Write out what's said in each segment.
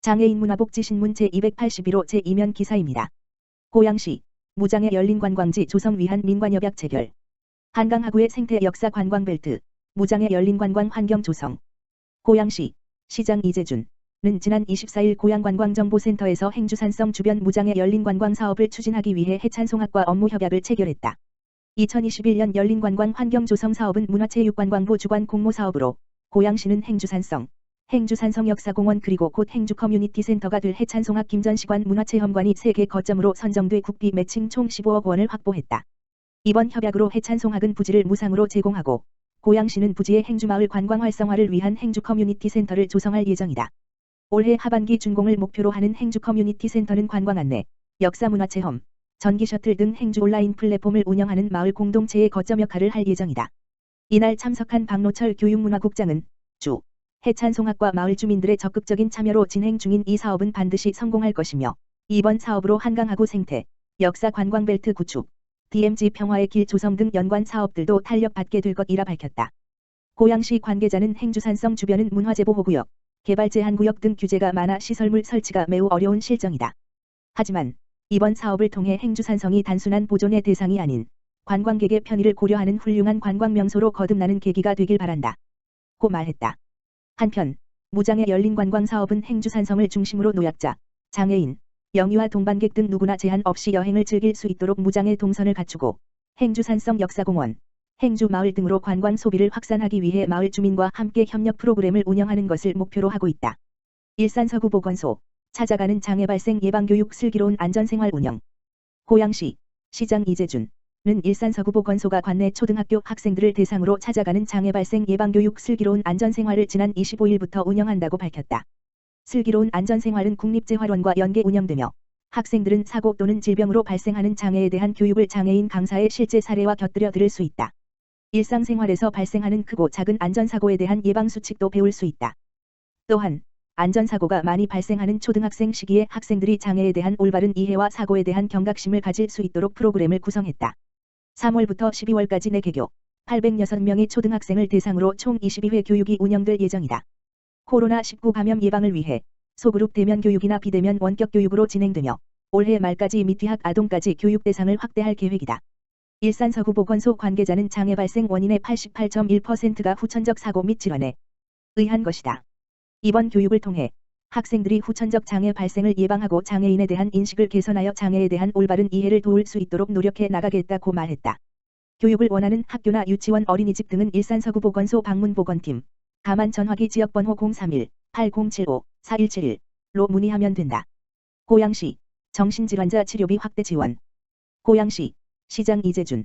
장애인 문화복지신문 제281호 제2면 기사입니다. 고양시 무장애 열린 관광지 조성 위한 민관협약 체결. 한강하구의 생태 역사 관광벨트 무장애 열린 관광 환경 조성. 고양시 시장 이재준은 지난 24일 고양관광정보센터에서 행주산성 주변 무장애 열린 관광 사업을 추진하기 위해 해찬송학과 업무 협약을 체결했다. 2021년 열린 관광 환경 조성 사업은 문화체육관광부 주관 공모 사업으로 고양시는 행주산성 역사공원 그리고 곧 행주 커뮤니티 센터가 될 해찬송학 김전시관 문화체험관이 3개 거점으로 선정돼 국비 매칭 총 15억 원을 확보했다. 이번 협약으로 해찬송학은 부지를 무상으로 제공하고 고양시는 부지의 행주마을 관광 활성화를 위한 행주 커뮤니티 센터를 조성할 예정이다. 올해 하반기 준공을 목표로 하는 행주 커뮤니티 센터는 관광 안내, 역사 문화체험, 전기 셔틀 등 행주 온라인 플랫폼을 운영하는 마을 공동체의 거점 역할을 할 예정이다. 이날 참석한 박노철 교육문화국장은 해찬송학과 마을 주민들의 적극적인 참여로 진행 중인 이 사업은 반드시 성공할 것이며 이번 사업으로 한강하구 생태, 역사 관광벨트 구축, DMZ 평화의 길 조성 등 연관 사업들도 탄력받게 될 것이라 밝혔다. 고양시 관계자는 행주산성 주변은 문화재보호구역, 개발제한구역 등 규제가 많아 시설물 설치가 매우 어려운 실정이다. 하지만 이번 사업을 통해 행주산성이 단순한 보존의 대상이 아닌 관광객의 편의를 고려하는 훌륭한 관광명소로 거듭나는 계기가 되길 바란다. 고 말했다. 한편 무장애 열린 관광 사업은 행주산성을 중심으로 노약자, 장애인, 영유아 동반객 등 누구나 제한 없이 여행을 즐길 수 있도록 무장애 동선을 갖추고 행주산성 역사공원, 행주마을 등으로 관광 소비를 확산하기 위해 마을 주민과 함께 협력 프로그램을 운영하는 것을 목표로 하고 있다. 일산서구 보건소, 찾아가는 장애 발생 예방교육 슬기로운 안전생활 운영. 고양시 시장 이재준은 일산서구 보건소가 관내 초등학교 학생들을 대상으로 찾아가는 장애 발생 예방교육 슬기로운 안전생활을 지난 25일부터 운영한다고 밝혔다. 슬기로운 안전생활은 국립재활원과 연계 운영되며 학생들은 사고 또는 질병으로 발생하는 장애에 대한 교육을 장애인 강사의 실제 사례와 곁들여 들을 수 있다. 일상생활에서 발생하는 크고 작은 안전사고에 대한 예방수칙도 배울 수 있다. 또한 안전사고가 많이 발생하는 초등학생 시기에 학생들이 장애에 대한 올바른 이해와 사고에 대한 경각심을 가질 수 있도록 프로그램을 구성했다. 3월부터 12월까지 내 개교 806명의 초등학생을 대상으로 총 22회 교육이 운영될 예정이다. 코로나19 감염 예방을 위해 소그룹 대면 교육이나 비대면 원격 교육으로 진행되며 올해 말까지 미취학 아동까지 교육 대상을 확대할 계획이다. 일산서구 보건소 관계자는 장애 발생 원인의 88.1%가 후천적 사고 및 질환에 의한 것이다. 이번 교육을 통해 학생들이 후천적 장애 발생을 예방하고 장애인에 대한 인식을 개선하여 장애에 대한 올바른 이해를 도울 수 있도록 노력해 나가겠다고 말했다. 교육을 원하는 학교나 유치원 어린이집 등은 일산서구 보건소 방문보건팀 가만 전화기 지역번호 031-8075-4171로 문의하면 된다. 고양시 정신질환자 치료비 확대 지원. 고양시 시장 이재준은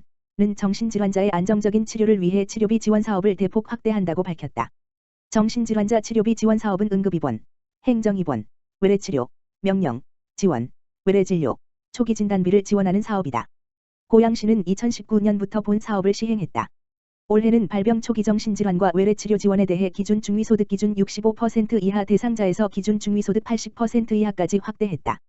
정신질환자의 안정적인 치료를 위해 치료비 지원 사업을 대폭 확대한다고 밝혔다. 정신질환자 치료비 지원 사업은 응급입원, 행정입원, 외래치료, 명령, 지원, 외래진료, 초기 진단비를 지원하는 사업이다. 고양시는 2019년부터 본 사업을 시행했다. 올해는 발병 초기 정신질환과 외래치료 지원에 대해 기준 중위소득 기준 65% 이하 대상자에서 기준 중위소득 80% 이하까지 확대했다.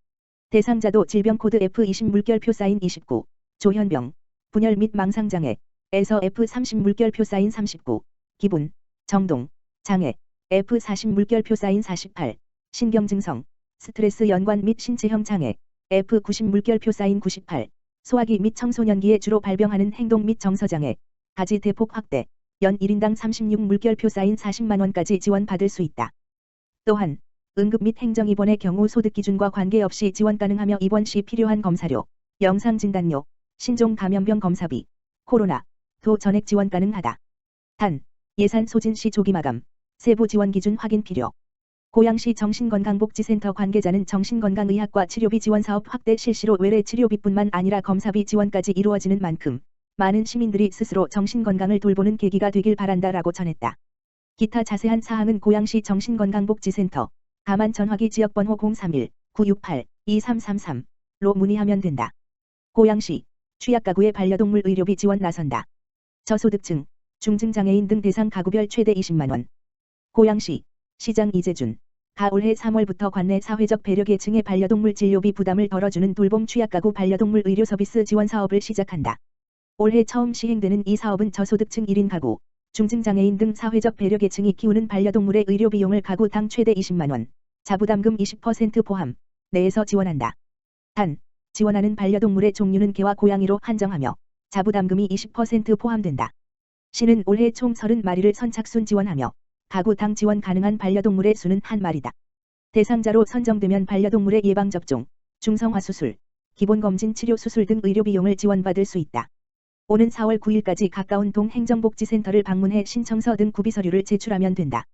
대상자도 질병 코드 F20 물결표 사인 29, 조현병, 분열 및 망상장애에서 F30 물결표 사인 39, 기분, 정동, 장애, F40 물결표 사인 48, 신경증성, 스트레스 연관 및 신체형 장애, F90 물결표 사인 98, 소아기 및 청소년기에 주로 발병하는 행동 및 정서장애, 가지 대폭 확대, 연 1인당 36 물결표 사인 40만원까지 지원받을 수 있다. 또한 응급 및 행정입원의 경우 소득 기준과 관계없이 지원 가능하며 입원 시 필요한 검사료, 영상진단료, 신종 감염병 검사비, 코로나, 도 전액 지원 가능하다. 단, 예산 소진 시 조기 마감, 세부 지원 기준 확인 필요. 고양시 정신건강복지센터 관계자는 정신건강의학과 치료비 지원 사업 확대 실시로 외래 치료비뿐만 아니라 검사비 지원까지 이루어지는 만큼 많은 시민들이 스스로 정신건강을 돌보는 계기가 되길 바란다라고 전했다. 기타 자세한 사항은 고양시 정신건강복지센터 가만 전화기 지역번호 031-968-2333로 문의하면 된다. 고양시 취약가구의 반려동물 의료비 지원 나선다. 저소득층, 중증장애인 등 대상 가구별 최대 20만원. 고양시 시장 이재준 올해 3월부터 관내 사회적 배려계층의 반려동물 진료비 부담을 덜어주는 돌봄 취약가구 반려동물 의료 서비스 지원 사업을 시작한다. 올해 처음 시행되는 이 사업은 저소득층 1인 가구, 중증장애인 등 사회적 배려계층이 키우는 반려동물의 의료 비용을 가구당 최대 20만원, 자부담금 20% 포함 내에서 지원한다. 단, 지원하는 반려동물의 종류는 개와 고양이로 한정하며 자부담금이 20% 포함된다. 시는 올해 총 30마리를 선착순 지원하며 가구당 지원 가능한 반려동물의 수는 1마리다. 대상자로 선정되면 반려동물의 예방접종, 중성화 수술, 기본검진 치료 수술 등 의료비용을 지원받을 수 있다. 오는 4월 9일까지 가까운 동행정복지센터를 방문해 신청서 등 구비서류를 제출하면 된다.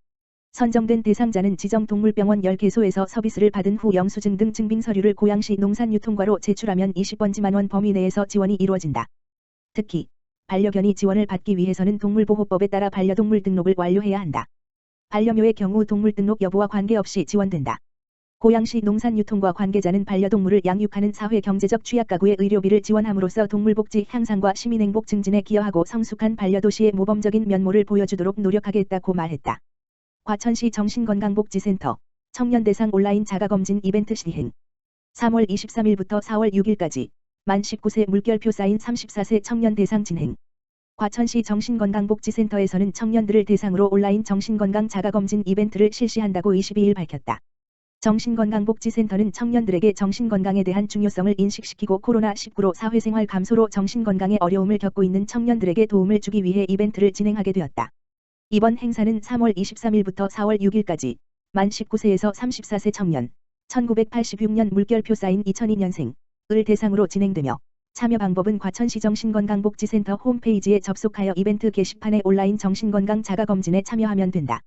선정된 대상자는 지정 동물병원 10개소에서 서비스를 받은 후 영수증 등 증빙서류를 고양시 농산유통과로 제출하면 20번지만 원 범위 내에서 지원이 이루어진다. 특히 반려견이 지원을 받기 위해서는 동물보호법에 따라 반려동물 등록을 완료해야 한다. 반려묘의 경우 동물 등록 여부와 관계없이 지원된다. 고양시 농산유통과 관계자는 반려동물을 양육하는 사회 경제적 취약가구의 의료비를 지원함으로써 동물복지 향상과 시민행복 증진에 기여하고 성숙한 반려도시의 모범적인 면모를 보여주도록 노력하겠다고 말했다. 과천시 정신건강복지센터 청년 대상 온라인 자가검진 이벤트 시행 3월 23일부터 4월 6일까지 만 19세 물결표 쌓인 34세 청년 대상 진행. 과천시 정신건강복지센터에서는 청년들을 대상으로 온라인 정신건강 자가검진 이벤트를 실시한다고 22일 밝혔다. 정신건강복지센터는 청년들에게 정신건강에 대한 중요성을 인식시키고 코로나19로 사회생활 감소로 정신건강에 어려움을 겪고 있는 청년들에게 도움을 주기 위해 이벤트를 진행하게 되었다. 이번 행사는 3월 23일부터 4월 6일까지 만 19세에서 34세 청년, 1986년 물결표 쌓인 2002년생을 대상으로 진행되며 참여 방법은 과천시 정신건강복지센터 홈페이지에 접속하여 이벤트 게시판에 온라인 정신건강 자가검진에 참여하면 된다.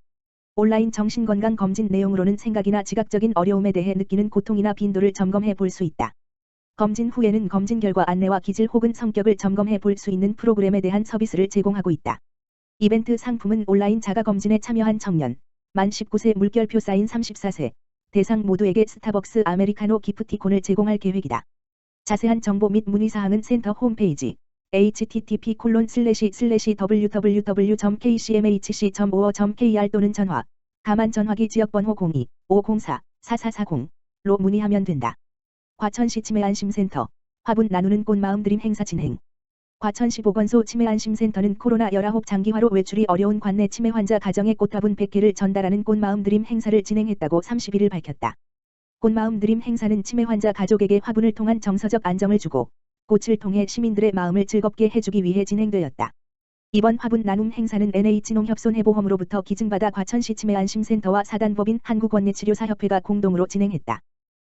온라인 정신건강 검진 내용으로는 생각이나 지각적인 어려움에 대해 느끼는 고통이나 빈도를 점검해 볼 수 있다. 검진 후에는 검진 결과 안내와 기질 혹은 성격을 점검해 볼 수 있는 프로그램에 대한 서비스를 제공하고 있다. 이벤트 상품은 온라인 자가검진에 참여한 청년, 만 19세 물결표 쌓인 34세 대상 모두에게 스타벅스 아메리카노 기프티콘을 제공할 계획이다. 자세한 정보 및 문의사항은 센터 홈페이지 http://www.kcmhc.or.kr 또는 전화, 가만 전화기 지역번호 02-504-4440로 문의하면 된다. 과천시 치매안심센터 화분 나누는 꽃마음 드림 행사 진행. 과천시 보건소 치매안심센터는 코로나19 장기화로 외출이 어려운 관내 치매 환자 가정에 꽃화분 100개를 전달하는 꽃마음 드림 행사를 진행했다고 31일 밝혔다. 꽃마음 드림 행사는 치매 환자 가족에게 화분을 통한 정서적 안정을 주고 꽃을 통해 시민들의 마음을 즐겁게 해주기 위해 진행되었다. 이번 화분 나눔 행사는 NH농협손해보험으로부터 기증받아 과천시 치매안심센터와 사단법인 한국원예치료사협회가 공동으로 진행했다.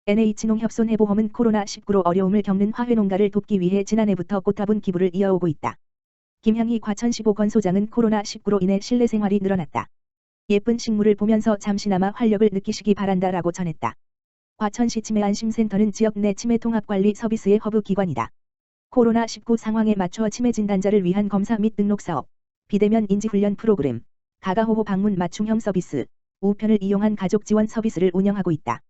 NH농협손해보험은 코로나19로 어려움을 겪는 화훼농가를 돕기 위해 지난해부터 꽃화분 기부를 이어오고 있다. 김향희 과천시 보건소장은 코로나19로 인해 실내 생활이 늘어났다. 예쁜 식물을 보면서 잠시나마 활력을 느끼시기 바란다라고 전했다. 과천시 치매안심센터는 지역 내 치매 통합관리 서비스의 허브 기관이다. 코로나19 상황에 맞춰 치매 진단자를 위한 검사 및 등록 사업, 비대면 인지훈련 프로그램, 가가호호 방문 맞춤형 서비스, 우편을 이용한 가족 지원 서비스를 운영하고 있다.